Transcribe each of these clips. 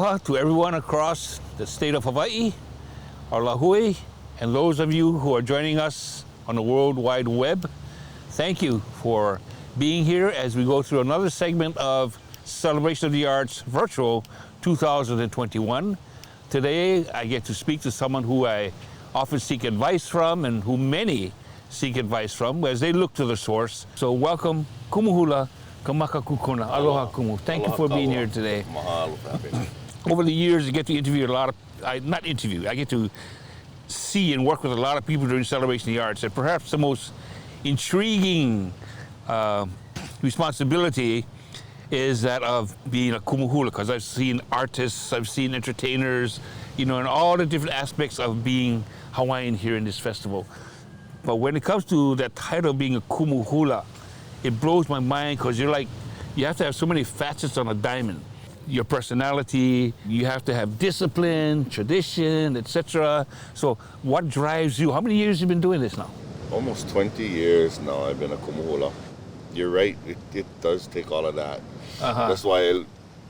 Aloha to everyone across the state of Hawaii, our Lahui, and those of you who are joining us on the World Wide Web. Thank you for being here as we go through another segment of Celebration of the Arts Virtual 2021. Today, I get to speak to someone who I often seek advice from and who many seek advice from as they look to the source. So welcome, Kumu Hula Kamaka Kukona. Aloha, Kumu. Thank you for being here today. Mahalo for having me. Over the years, I get to interview a lot of, I get to see and work with a lot of people during Celebration of the Arts. And perhaps the most intriguing responsibility is that of being a Kumu Hula, because I've seen artists, I've seen entertainers, and all the different aspects of being Hawaiian here in this festival. But when it comes to that title of being a Kumu Hula, it blows my mind because you have to have so many facets on a diamond. Your personality, you have to have discipline, tradition, etc. So what drives you? How many years have you been doing this now? Almost 20 years now I've been a Kumu Hula. You're right, it does take all of that. That's why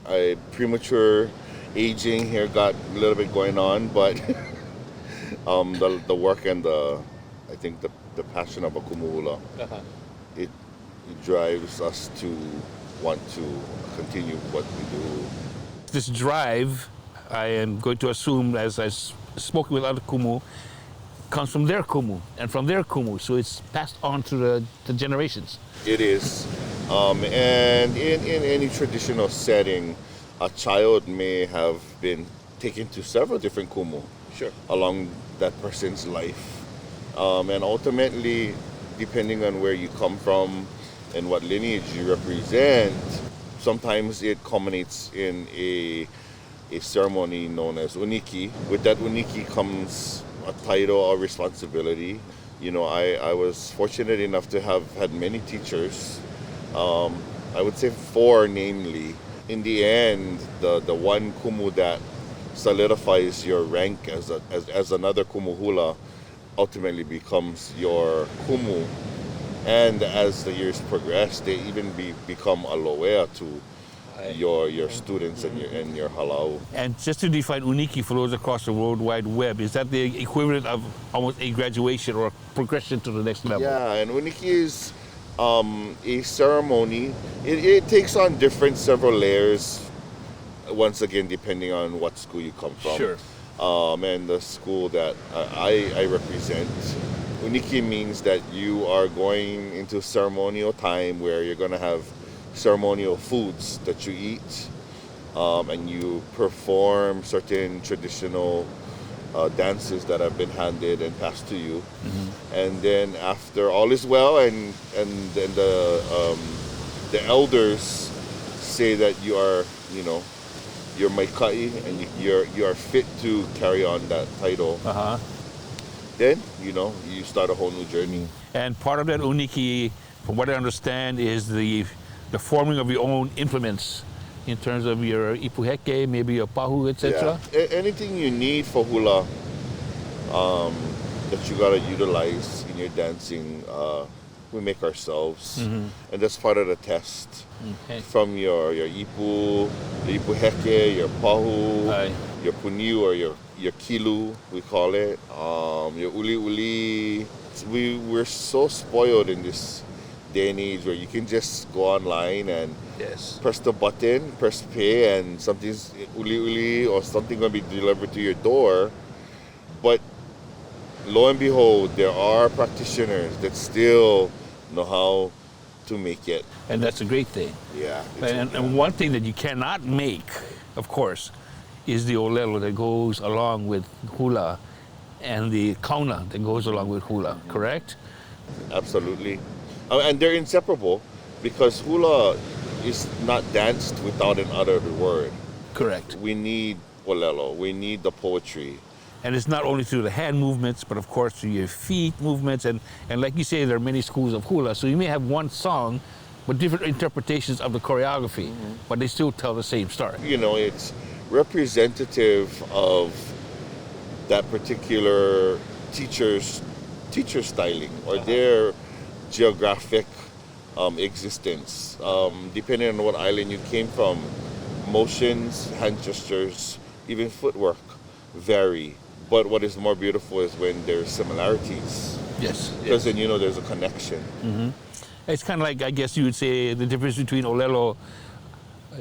I premature aging here got a little bit going on, but the work and I think the passion of a Kumu Hula, it drives us to want to continue what we do. This drive, I am going to assume, as I spoke with other Kumu, comes from their Kumu and from their Kumu, so it's passed on to the generations. It is, and in any traditional setting, a child may have been taken to several different Kumu along that person's life, and ultimately, depending on where you come from and what lineage you represent, sometimes it culminates in a ceremony known as uniki. With that uniki comes a title or responsibility. I was fortunate enough to have had many teachers. I would say 4 namely. In the end, the one Kumu that solidifies your rank as another Kumu Hula ultimately becomes your Kumu. And as the years progress, they even become a loea to your students and your halau. And just to define uniki for those across the World Wide Web, is that the equivalent of almost a graduation or a progression to the next level? Yeah, and uniki is a ceremony. It takes on several layers, once again, depending on what school you come from. Sure. And the school that I represent, uniki means that you are going into ceremonial time where you're going to have ceremonial foods that you eat, and you perform certain traditional dances that have been handed and passed to you. And then after all is well, and then the elders say that you are, you're maikai and you are fit to carry on that title. Then, you start a whole new journey. And part of that uniki, from what I understand, is the forming of your own implements in terms of your ipuheke, maybe your pahu, etc. Yeah. Anything you need for hula that you gotta utilize in your dancing, we make ourselves, and that's part of the test. From your ipu, your ipuheke, your pahu, your puniu or your kilu, we call it, your uli. We're so spoiled in this day and age where you can just go online and press the button, press pay, and something's uli or something gonna be delivered to your door. But lo and behold, there are practitioners that still know how to make it. And that's a great thing. Yeah. And one thing that you cannot make, of course, is the olelo that goes along with hula and the kauna that goes along with hula, correct? Absolutely. And they're inseparable because hula is not danced without an uttered word. Correct. We need olelo, we need the poetry. And it's not only through the hand movements, but of course through your feet movements. And like you say, there are many schools of hula. So you may have one song, but different interpretations of the choreography, but they still tell the same story. It's representative of that particular teacher styling or their geographic existence. Depending on what island you came from, motions, hand gestures, even footwork vary. But what is more beautiful is when there's similarities. Yes. Because then you know there's a connection. It's kind of like, I guess you would say, the difference between Olelo,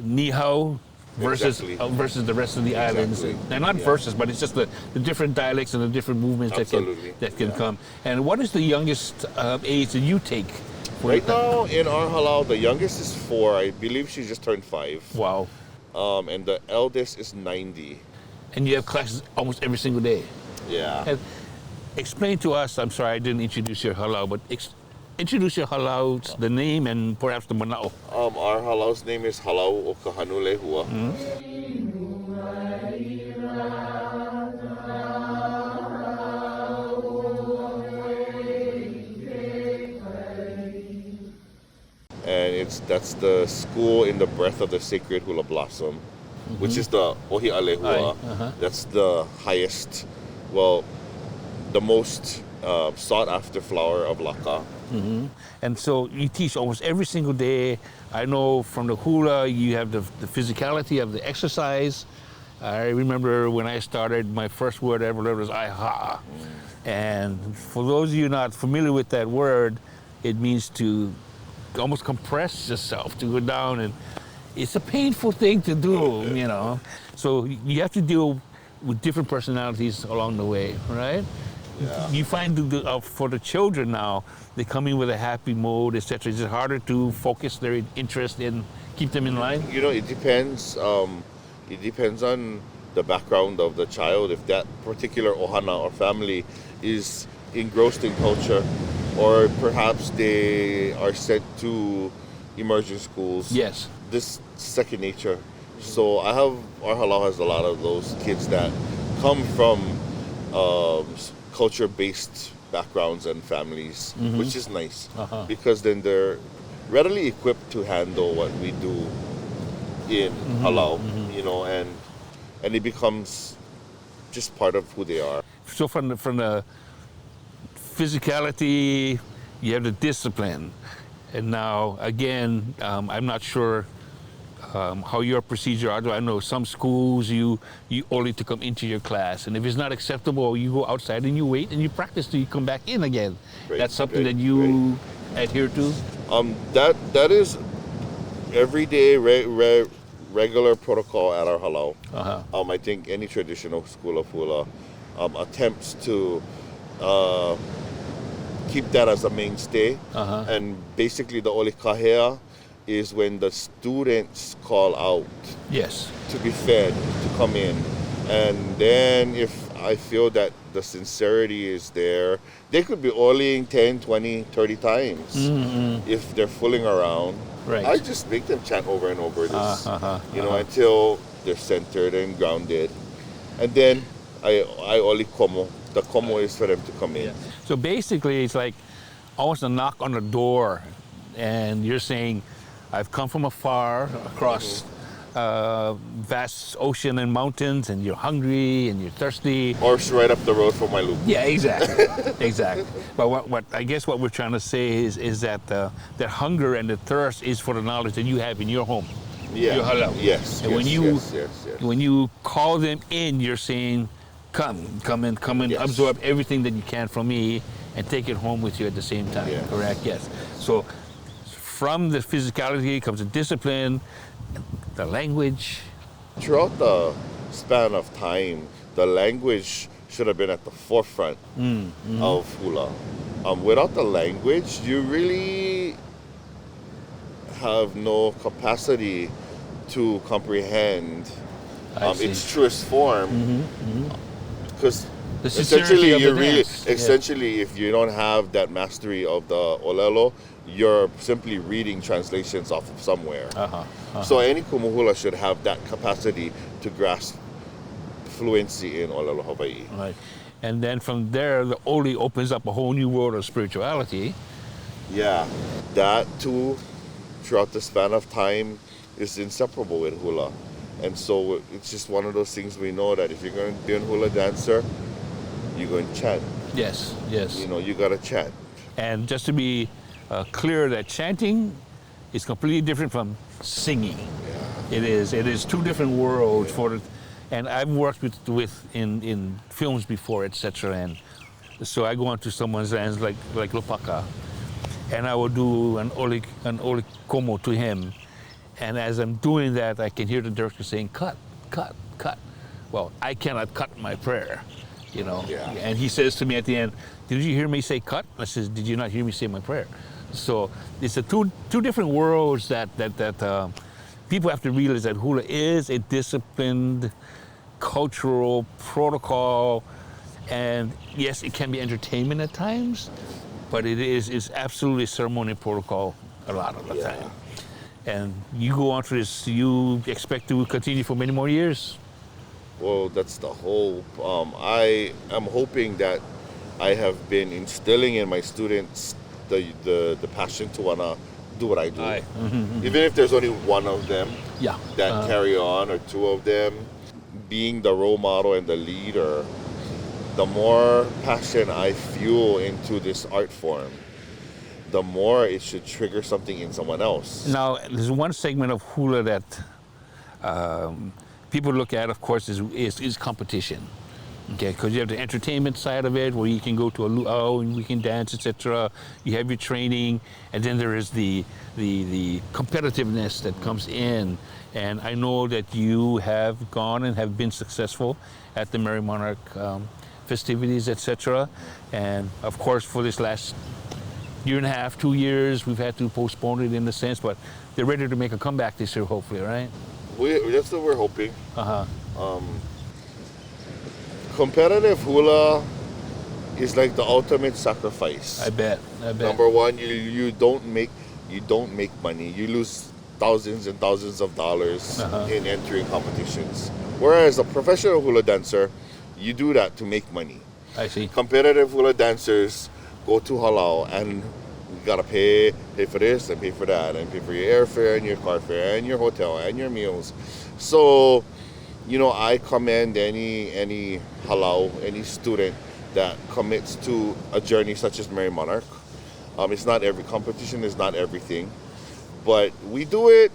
Nihao, versus Exactly. versus the rest of the islands. Exactly. They're not Yeah. versus, but it's just the different dialects and the different movements Absolutely. that can Yeah. come. And what is the youngest age that you take? for Right the- now in our halal, the youngest is 4. I believe she just turned 5. Wow. And the eldest is 90. And you have classes almost every single day. Yeah. And explain to us, I'm sorry I didn't introduce your halal, but introduce your halal, the name, and perhaps the manao. Our halal's name is Halau o Kahanule Hua. And that's the school in the breath of the sacred hula blossom, which is the Ohi Ale Hua. That's the highest, well, the most sought after flower of Laka. And so you teach almost every single day. I know from the hula, you have the physicality of the exercise. I remember when I started, my first word I ever learned was "ai-ha." And for those of you not familiar with that word, it means to almost compress yourself, to go down, and it's a painful thing to do, you know. So you have to deal with different personalities along the way, right? Yeah. You find for the children now, they come in with a happy mode, etc. Is it harder to focus their interest and keep them in line? You know, it depends. It depends on the background of the child. If that particular ohana or family is engrossed in culture, or perhaps they are sent to immersion schools. Yes. This second nature. So our halal has a lot of those kids that come from culture-based backgrounds and families, which is nice because then they're readily equipped to handle what we do in halal, you know, and it becomes just part of who they are. So from the physicality, you have the discipline, and now again, I'm not sure how your procedure are. I know some schools you only to come into your class, and if it's not acceptable, you go outside and you wait and you practice till you come back in again. Right, That's something right, that you adhere to. That is everyday regular protocol at our halal. I think any traditional school of hula attempts to keep that as a mainstay. And basically the olikahea is when the students call out Yes. to be fed, to come in. And then if I feel that the sincerity is there, they could be oiling 10, 20, 30 times if they're fooling around. Right. I just make them chant over and over this, until they're centered and grounded. And then I only komo. The komo is for them to come in. So basically, it's like almost a knock on the door, and you're saying, I've come from afar across vast ocean and mountains, and you're hungry and you're thirsty. Or it's right up the road from my loop. Yeah, exactly, exactly. But what I guess what we're trying to say is that that hunger and the thirst is for the knowledge that you have in your home. Yeah. Your halal. Yes. And yes. when you call them in, you're saying, come and Yes. absorb everything that you can from me and take it home with you at the same time. Yes. Correct? Yes. So from the physicality comes the discipline, the language. Throughout the span of time, the language should have been at the forefront of hula. Without the language, you really have no capacity to comprehend its truest form. Because The sincerity of the dance. essentially, if you don't have that mastery of the olelo, you're simply reading translations off of somewhere. So any Kumu Hula should have that capacity to grasp fluency in Olelo Hawaii. Right. And then from there, the Oli opens up a whole new world of spirituality. Yeah, that too, throughout the span of time, is inseparable with hula. And so it's just one of those things we know that if you're going to be a hula dancer, you're going to chant. Yes, yes. You know, you got to chant. And just to be clear that chanting is completely different from singing. It is. It is two different worlds for it. And I've worked with in films before, etc. And so I go onto someone's hands like Lopaka, and I will do an oli komo to him. And as I'm doing that, I can hear the director saying, cut, cut, cut. Well, I cannot cut my prayer, you know. Yeah. And he says to me at the end, did you hear me say cut? I says, did you not hear me say my prayer? So it's a two different worlds that people have to realize that hula is a disciplined, cultural protocol, and yes, it can be entertainment at times, but it's absolutely ceremonial protocol a lot of the time. And you go on to this, you expect to continue for many more years? Well, that's the hope. I am hoping that I have been instilling in my students the passion to wanna do what I do. Even if there's only one of them that carry on, or two of them, being the role model and the leader, the more passion I fuel into this art form, the more it should trigger something in someone else. Now, there's one segment of hula that people look at, of course, is competition. Okay, because you have the entertainment side of it, where you can go to a luau and we can dance, etc. You have your training, and then there is the competitiveness that comes in. And I know that you have gone and have been successful at the Merry Monarch festivities, etc. And of course, for this last year and a half, 2 years, we've had to postpone it in a sense, but they're ready to make a comeback this year, hopefully, right? That's what we're hoping. Competitive hula is like the ultimate sacrifice. I bet. Number one, you don't make money. You lose thousands and thousands of dollars in entering competitions. Whereas a professional hula dancer, you do that to make money. I see. Competitive hula dancers go to halau and you gotta pay for this and pay for that and pay for your airfare and your car fare and your hotel and your meals. So, you know, I commend any halau, any student that commits to a journey such as Merry Monarch. It's not every competition is not everything, but we do it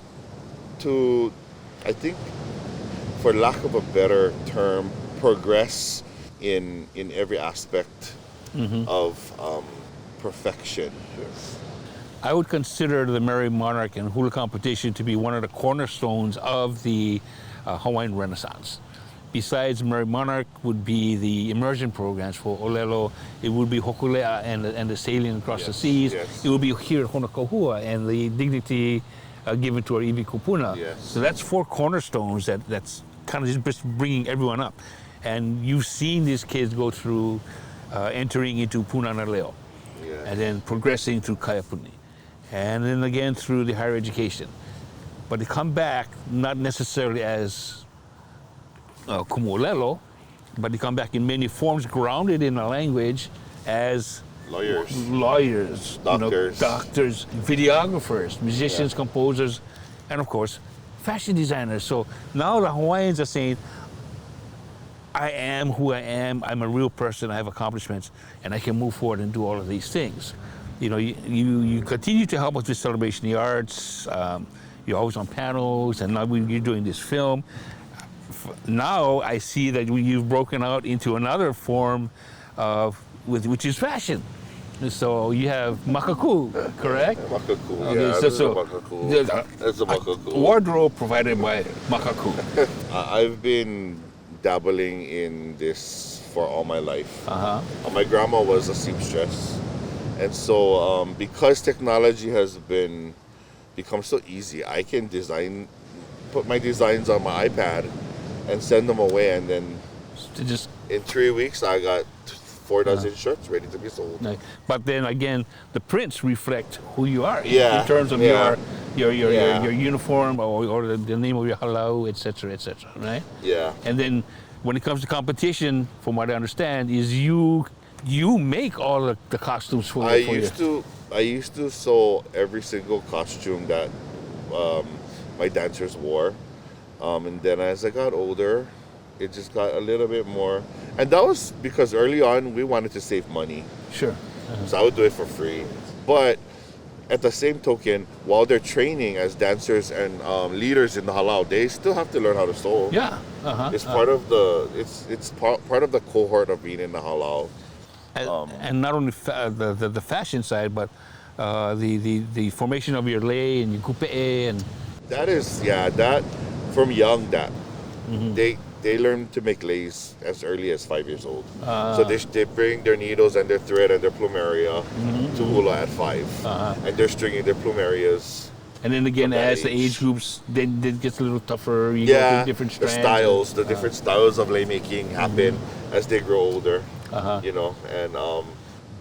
to, I think, for lack of a better term, progress in every aspect of perfection. I would consider the Merry Monarch and hula competition to be one of the cornerstones of the Hawaiian Renaissance. Besides Merry Monarch would be the immersion programs for Olelo. It would be Hokulea and the sailing across the seas. It would be here at Honokohua and the dignity given to our iwi kupuna. So that's four cornerstones that's kind of just bringing everyone up. And you've seen these kids go through entering into Punana Leo, and then progressing through Kaiapuni, and then again through the higher education. But they come back not necessarily as kumolelo, but they come back in many forms grounded in a language as lawyers, doctors, videographers, musicians, composers, and of course, fashion designers. So now the Hawaiians are saying, I am who I am, I'm a real person, I have accomplishments, and I can move forward and do all of these things. You know, you continue to help us with Celebration of the Arts, you're always on panels, and now you're doing this film. Now I see that you've broken out into another form which is fashion. So you have makaku, correct? Makaku, okay, so makaku. That's a makaku. Wardrobe provided by makaku. I've been dabbling in this for all my life. My grandma was a seamstress, and so because technology has become so easy, I can put my designs on my iPad and send them away, and then in 3 weeks I got 4 dozen shirts ready to be sold. But then again, the prints reflect who you are in terms of your uniform or the name of your halau, etc., right? Yeah. And then when it comes to competition, from what I understand, is you make all the costumes for you. I used to sew every single costume that my dancers wore, and then as I got older, it just got a little bit more, and that was because early on we wanted to save money. Sure. So I would do it for free, but at the same token, while they're training as dancers and leaders in the halau, they still have to learn how to sew. Yeah. It's part of the part of the cohort of being in the halau. And not only the fashion side, but the formation of your lei and your kupe'e and That is, that from young that they learn to make leis as early as 5 years old. So they bring their needles and their thread and their plumeria to hula at 5, and they're stringing their plumerias. and then again, From that as the age. age groups, then it gets a little tougher. You go through different the strands. styles, the different styles of lei making happen as they grow older. You know, and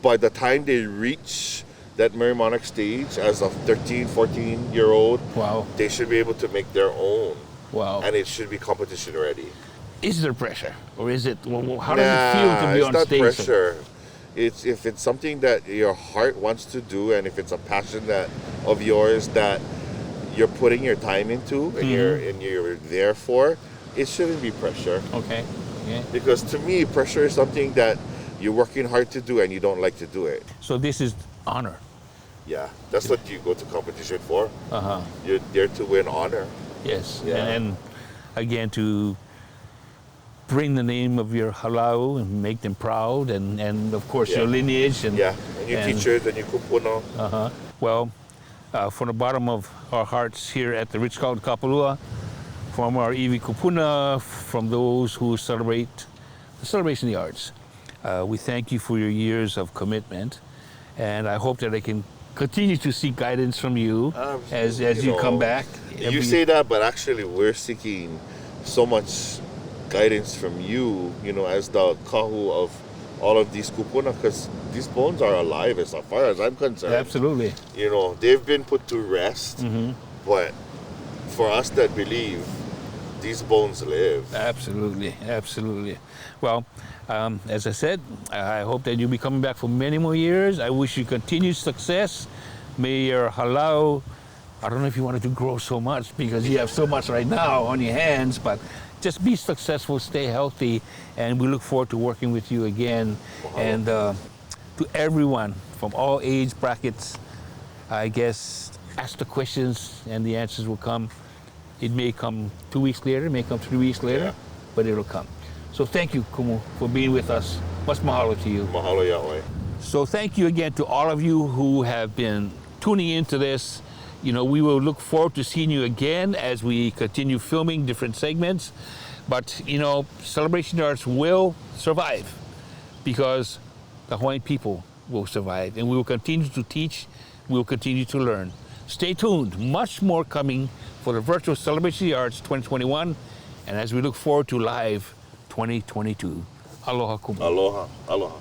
by the time they reach that Merrimonic stage as a 13, 14-year-old, Wow. they should be able to make their own, Wow. and it should be competition ready. Is there pressure, or is it? Well, how does it feel to be it's on not stage? pressure. It's if it's something that your heart wants to do, and if it's a passion of yours that you're putting your time into, and you're there for, it shouldn't be pressure. Okay. Yeah. Because to me, pressure is something that you're working hard to do and you don't like to do it. So this is honor. Yeah, that's what you go to competition for. Uh-huh. You're there to win honor. Yes. Yeah. And again, to bring the name of your halau and make them proud, and of course your lineage and And your teachers and your kupuna. Well, from the bottom of our hearts here at the Ritz-Carlton Kapalua, from our iwi kupuna, from those who celebrate the celebration of the arts, we thank you for your years of commitment, and I hope that I can continue to seek guidance from you as you come back. You say that, but actually we're seeking so much guidance from you, as the kahu of all of these kupuna, because these bones are alive as far as I'm concerned. Absolutely. They've been put to rest, but for us that believe, these bones live. Absolutely, absolutely. Well, as I said, I hope that you'll be coming back for many more years. I wish you continued success. May your halau, I don't know if you wanted to grow so much because you have so much right now on your hands, but just be successful, stay healthy, and we look forward to working with you again. And to everyone from all age brackets, I guess, ask the questions and the answers will come. It may come 2 weeks later, it may come 3 weeks later, but it'll come. So thank you, Kumu, for being with us. Much mahalo to you. Mahalo Yahweh. So thank you again to all of you who have been tuning into this. We will look forward to seeing you again as we continue filming different segments. But, Celebration Arts will survive because the Hawaiian people will survive. And we will continue to teach, we will continue to learn. Stay tuned, much more coming for the virtual Celebration of the Arts 2021, and as we look forward to live 2022. Aloha, Kumu. Aloha. Aloha.